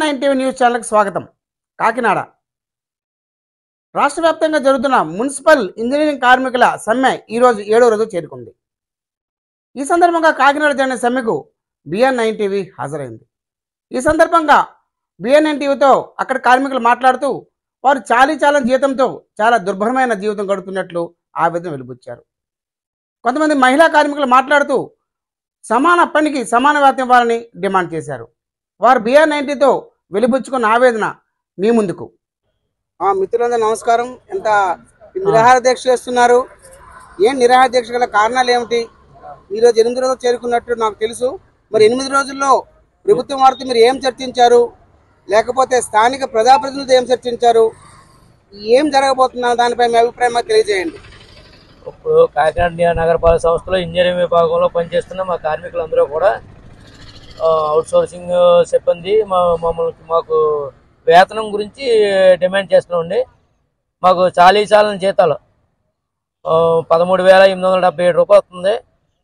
BN9 TV news ఛానల్కి స్వాగతం. కాకినాడ రాష్ట్ర వ్యాప్తంగా జరుగుతున్న మున్సిపల్ ఇంజనీరింగ్ కార్మికుల సమ్మె ఈరోజు 7వ రోజు చేరుకుంది. ఈ సందర్భంగా కాకినాడ జరిగిన సమ్మెకు BN9 టీవీ హాజరైంది. ఈ సందర్భంగా BN9 టీవీతో అక్కడ కార్మికులు మాట్లాడుతూ వారు చాలీచాలని జీతంతో చాలా దుర్భరమైన జీవితం గడుపుతున్నట్లు ఆవేదన వెలిబుచ్చారు. కొంతమంది మహిళా కార్మికులు మాట్లాడుతూ సమాన పనికి సమాన వేతనం ఇవ్వాలని డిమాండ్ చేశారు. వారు BN9తో వెలిబుచ్చుకున్న ఆవేదన మీ ముందుకు. మిత్రులందరూ నమస్కారం. ఎంత నిరాహార దీక్ష చేస్తున్నారు? ఏం నిరాహార దీక్ష గల కారణాలు ఏమిటి? ఈరోజు 8 రోజులు చేరుకున్నట్టు నాకు తెలుసు. మరి 8 రోజుల్లో ప్రభుత్వం వారితో మీరు ఏం చర్చించారు? లేకపోతే స్థానిక ప్రజాప్రతినిధులతో ఏం చర్చించారు? ఏం జరగబోతున్నారు దానిపై మీ అభిప్రాయం తెలియజేయండి. ఇప్పుడు కాకినాడ నగరపాలక సంస్థలో ఇంజనీరింగ్ విభాగంలో పనిచేస్తున్న మా కార్మికులందరూ కూడా అవుట్సోర్సింగ్ సిబ్బంది మాకు వేతనం గురించి డిమాండ్ చేస్తున్నామండి. మాకు చాలని జీతాలు 13,877 రూపాయలు వస్తుంది.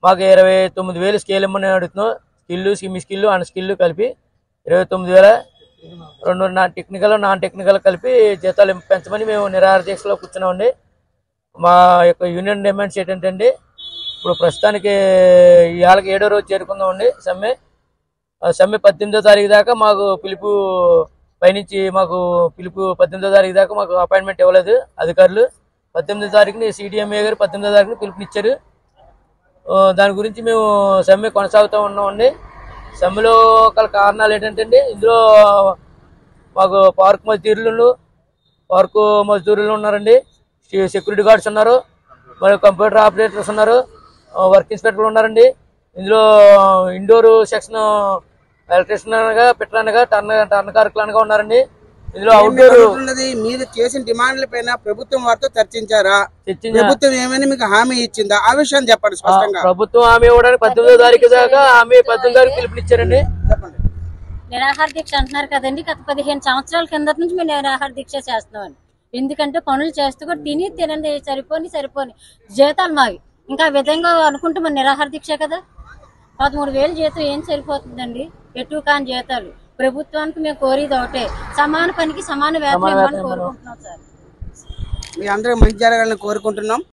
మాకు 29,000 స్కేల్ ఇమ్మని అడుగుతున్నాం. స్కిల్లు సెమీ స్కిల్లు అన్ స్కిల్లు కలిపి 29,000 టెక్నికల్ నాన్ టెక్నికల్ కలిపి జీతాలు పెంచమని మేము నిరాహార దీక్షలో కూర్చున్నామండి. మా యొక్క యూనియన్ డిమాండ్స్ ఏంటంటే ఇప్పుడు ప్రస్తుతానికి ఇవాళకి 7వ రోజు చేరుకుందామండి సమ్మె 18వ తారీఖు దాకా మాకు పిలుపు పైనుంచి మాకు పిలుపు 18వ తారీఖు దాకా మాకు అపాయింట్మెంట్ ఇవ్వలేదు అధికారులు. 18వ తారీఖుని CDMA గారు 18వ తారీఖుని పిలుపునిచ్చారు. దాని గురించి మేము సమ్మె కొనసాగుతూ ఉన్నామండి. సమ్మెలో గల కారణాలు ఏంటంటే ఇందులో మాకు పార్కు మజ్దూరులు ఉన్నారండి, సెక్యూరిటీ గార్డ్స్ ఉన్నారు, మరి కంప్యూటర్ ఆపరేటర్స్ ఉన్నారు, వర్క్ ఇన్స్పెక్టర్లు ఉన్నారండి. ఇందులో ఇండోర్ సెక్షన్ ఎలక్ట్రీషియన్ అనగా పిట్టర్ అనగా టర్న్ కార్మికులు అనగా ఉన్నారండి. ఇందులో అవుట్డోర్ మీరు చేసిన డిమాండ్ల పైన ప్రభుత్వం వారితో చర్చించారా? ప్రభుత్వం ఏమైనా మీకు హామీ ఇచ్చిందా? ఆ విషయాన్ని చెప్పండి స్పష్టంగా. ప్రభుత్వం హామీ ఇవ్వడానికి 18వ తారీఖు దాకా హామీ 18వ తారీఖు పిలుపునిచ్చారండి. చెప్పండి. నిరాహార దీక్ష అంటున్నారు కదండి. గత 15 సంవత్సరాల కిందటి నుంచి మేము నిరాహార దీక్ష చేస్తున్నామండి. ఎందుకంటే పనులు చేస్తూ కూడా తినండి సరిపోని జీతాలు మావి ఇంకా విధంగా అనుకుంటే మన నిరాహార దీక్ష కదా. 13,000 జీతం ఏం సరిపోతుందండి? ఎటు కాని జీతాలు. ప్రభుత్వానికి మేము కోరేది ఒకటే, సమాన పనికి సమాన వేతనం ఇవ్వాలని కోరుకుంటున్నాం సార్. మీ అందరూ మంచి జరగాలని కోరుకుంటున్నాం.